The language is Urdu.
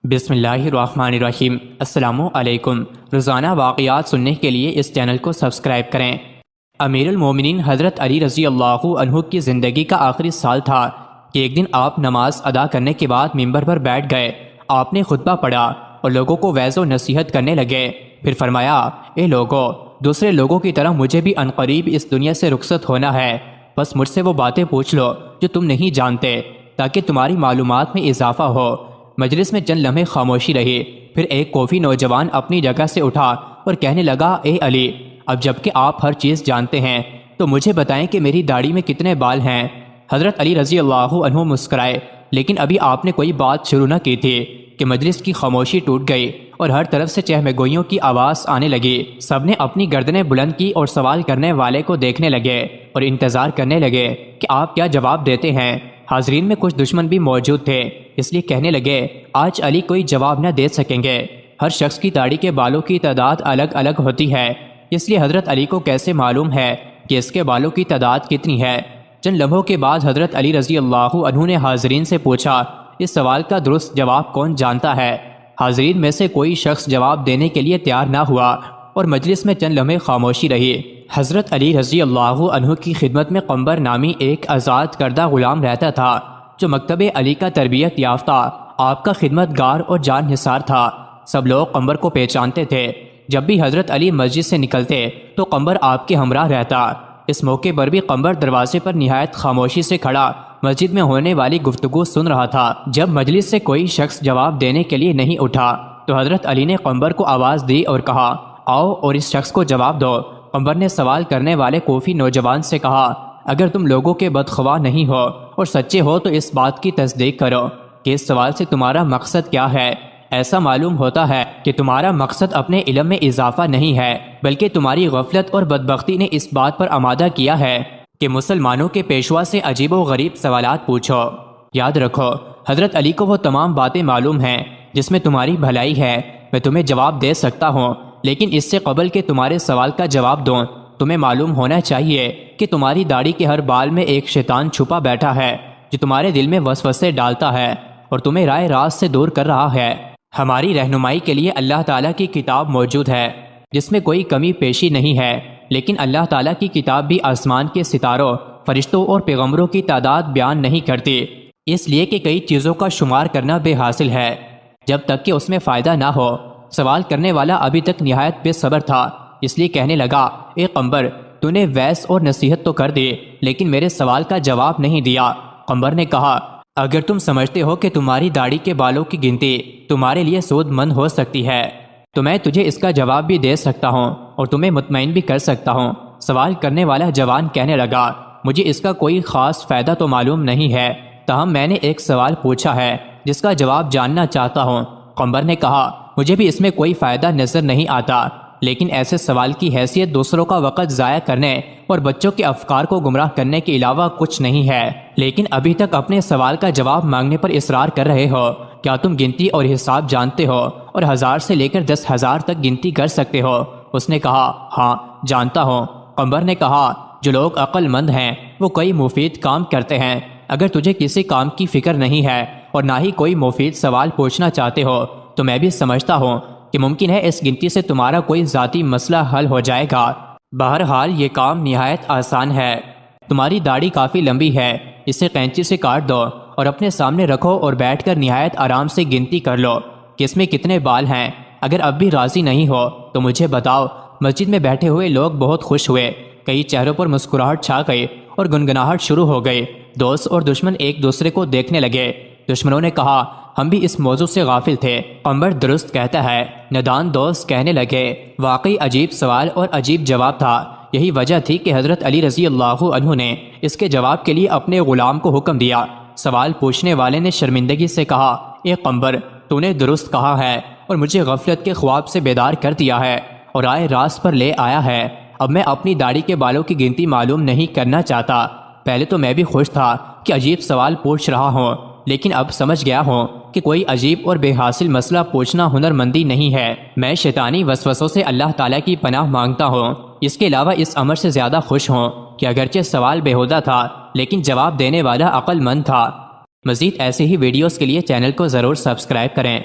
بسم اللہ الرحمن الرحیم۔ السلام علیکم۔ روزانہ واقعات سننے کے لیے اس چینل کو سبسکرائب کریں۔ امیر المومنین حضرت علی رضی اللہ عنہ کی زندگی کا آخری سال تھا کہ ایک دن آپ نماز ادا کرنے کے بعد ممبر پر بیٹھ گئے۔ آپ نے خطبہ پڑھا اور لوگوں کو وعظ و نصیحت کرنے لگے۔ پھر فرمایا، اے لوگو، دوسرے لوگوں کی طرح مجھے بھی عنقریب اس دنیا سے رخصت ہونا ہے، بس مجھ سے وہ باتیں پوچھ لو جو تم نہیں جانتے تاکہ تمہاری معلومات میں اضافہ ہو۔ مجلس میں چند لمحے خاموشی رہی۔ پھر ایک کوفی نوجوان اپنی جگہ سے اٹھا اور کہنے لگا، اے علی، اب جب کہ آپ ہر چیز جانتے ہیں تو مجھے بتائیں کہ میری داڑھی میں کتنے بال ہیں۔ حضرت علی رضی اللہ عنہ مسکرائے، لیکن ابھی آپ نے کوئی بات شروع نہ کی تھی کہ مجلس کی خاموشی ٹوٹ گئی اور ہر طرف سے چہمہ گوئیوں کی آواز آنے لگی۔ سب نے اپنی گردنیں بلند کی اور سوال کرنے والے کو دیکھنے لگے اور انتظار کرنے لگے کہ آپ کیا جواب دیتے ہیں۔ حاضرین میں کچھ دشمن بھی موجود تھے، اس لیے کہنے لگے، آج علی کوئی جواب نہ دے سکیں گے۔ ہر شخص کی داڑھی کے بالوں کی تعداد الگ الگ ہوتی ہے، اس لیے حضرت علی کو کیسے معلوم ہے کہ اس کے بالوں کی تعداد کتنی ہے؟ چند لمحوں کے بعد حضرت علی رضی اللہ عنہ نے حاضرین سے پوچھا، اس سوال کا درست جواب کون جانتا ہے؟ حاضرین میں سے کوئی شخص جواب دینے کے لیے تیار نہ ہوا اور مجلس میں چند لمحے خاموشی رہی۔ حضرت علی رضی اللہ عنہ کی خدمت میں قمبر نامی ایک آزاد کردہ غلام رہتا تھا جو مکتب علی کا تربیت یافتہ آپ کا خدمت گار اور جان نثار تھا۔ سب لوگ قمبر کو پہچانتے تھے۔ جب بھی حضرت علی مسجد سے نکلتے تو قمبر آپ کے ہمراہ رہتا۔ اس موقع پر بھی قمبر دروازے پر نہایت خاموشی سے کھڑا مسجد میں ہونے والی گفتگو سن رہا تھا۔ جب مجلس سے کوئی شخص جواب دینے کے لیے نہیں اٹھا تو حضرت علی نے قمبر کو آواز دی اور کہا، آؤ اور اس شخص کو جواب دو۔ قمبر نے سوال کرنے والے کوفی نوجوان سے کہا، اگر تم لوگوں کے بدخواہ نہیں ہو اور سچے ہو تو اس بات کی تصدیق کرو کہ اس سوال سے تمہارا مقصد کیا ہے۔ ایسا معلوم ہوتا ہے کہ تمہارا مقصد اپنے علم میں اضافہ نہیں ہے، بلکہ تمہاری غفلت اور بدبختی نے اس بات پر آمادہ کیا ہے کہ مسلمانوں کے پیشوا سے عجیب و غریب سوالات پوچھو۔ یاد رکھو، حضرت علی کو وہ تمام باتیں معلوم ہیں جس میں تمہاری بھلائی ہے۔ میں تمہیں جواب دے سکتا ہوں، لیکن اس سے قبل کہ تمہارے سوال کا جواب دوں تمہیں معلوم ہونا چاہیے کہ تمہاری داڑھی کے ہر بال میں ایک شیطان چھپا بیٹھا ہے جو تمہارے دل میں وسوسے ڈالتا ہے اور تمہیں رائے راست سے دور کر رہا ہے۔ ہماری رہنمائی کے لیے اللہ تعالیٰ کی کتاب موجود ہے جس میں کوئی کمی پیشی نہیں ہے، لیکن اللہ تعالیٰ کی کتاب بھی آسمان کے ستاروں، فرشتوں اور پیغمبروں کی تعداد بیان نہیں کرتی، اس لیے کہ کئی چیزوں کا شمار کرنا بے حاصل ہے جب تک کہ اس میں فائدہ نہ ہو۔ سوال کرنے والا ابھی تک نہایت بے صبر تھا، اس لیے کہنے لگا، اے قمبر، تو نے وعظ اور نصیحت تو کر دی لیکن میرے سوال کا جواب نہیں دیا۔ قمبر نے کہا، اگر تم سمجھتے ہو کہ تمہاری داڑھی کے بالوں کی گنتی تمہارے لیے سود مند ہو سکتی ہے تو میں تجھے اس کا جواب بھی دے سکتا ہوں اور تمہیں مطمئن بھی کر سکتا ہوں۔ سوال کرنے والا جوان کہنے لگا، مجھے اس کا کوئی خاص فائدہ تو معلوم نہیں ہے، تاہم میں نے ایک سوال پوچھا ہے جس کا جواب جاننا چاہتا ہوں۔ قمبر نے کہا، مجھے بھی اس میں کوئی فائدہ نظر نہیں آتا، لیکن ایسے سوال کی حیثیت دوسروں کا وقت ضائع کرنے اور بچوں کے افکار کو گمراہ کرنے کے علاوہ کچھ نہیں ہے۔ لیکن ابھی تک اپنے سوال کا جواب مانگنے پر اصرار کر رہے ہو۔ کیا تم گنتی اور حساب جانتے ہو اور 1000 سے لے کر 10,000 تک گنتی کر سکتے ہو؟ اس نے کہا، ہاں جانتا ہوں۔ قمبر نے کہا، جو لوگ عقل مند ہیں وہ کئی مفید کام کرتے ہیں۔ اگر تجھے کسی کام کی فکر نہیں ہے اور نہ ہی کوئی مفید سوال پوچھنا چاہتے ہو تو میں بھی سمجھتا ہوں کہ ممکن ہے اس گنتی سے تمہارا کوئی ذاتی مسئلہ حل ہو جائے گا۔ بہرحال یہ کام نہایت آسان ہے۔ تمہاری داڑھی کافی لمبی ہے، اسے قینچی سے کاٹ دو اور اپنے سامنے رکھو اور بیٹھ کر نہایت آرام سے گنتی کر لو کہ اس میں کتنے بال ہیں۔ اگر اب بھی راضی نہیں ہو تو مجھے بتاؤ۔ مسجد میں بیٹھے ہوئے لوگ بہت خوش ہوئے، کئی چہروں پر مسکراہٹ چھا گئی اور گنگناہٹ شروع ہو گئی۔ دوست اور دشمن ایک دوسرے کو دیکھنے لگے۔ دشمنوں نے کہا، ہم بھی اس موضوع سے غافل تھے۔ قمبر درست کہتا ہے۔ ندان دوست کہنے لگے، واقعی عجیب سوال اور عجیب جواب تھا۔ یہی وجہ تھی کہ حضرت علی رضی اللہ عنہ نے اس کے جواب کے لیے اپنے غلام کو حکم دیا۔ سوال پوچھنے والے نے شرمندگی سے کہا، اے قمبر، تو نے درست کہا ہے اور مجھے غفلت کے خواب سے بیدار کر دیا ہے اور رائے راست پر لے آیا ہے۔ اب میں اپنی داڑھی کے بالوں کی گنتی معلوم نہیں کرنا چاہتا۔ پہلے تو میں بھی خوش تھا کہ عجیب سوال پوچھ رہا ہوں، لیکن اب سمجھ گیا ہوں کہ کوئی عجیب اور بے حاصل مسئلہ پوچھنا ہنرمندی نہیں ہے۔ میں شیطانی وسوسوں سے اللہ تعالیٰ کی پناہ مانگتا ہوں۔ اس کے علاوہ اس امر سے زیادہ خوش ہوں کہ اگرچہ سوال بےہودہ تھا لیکن جواب دینے والا عقل مند تھا۔ مزید ایسے ہی ویڈیوز کے لیے چینل کو ضرور سبسکرائب کریں۔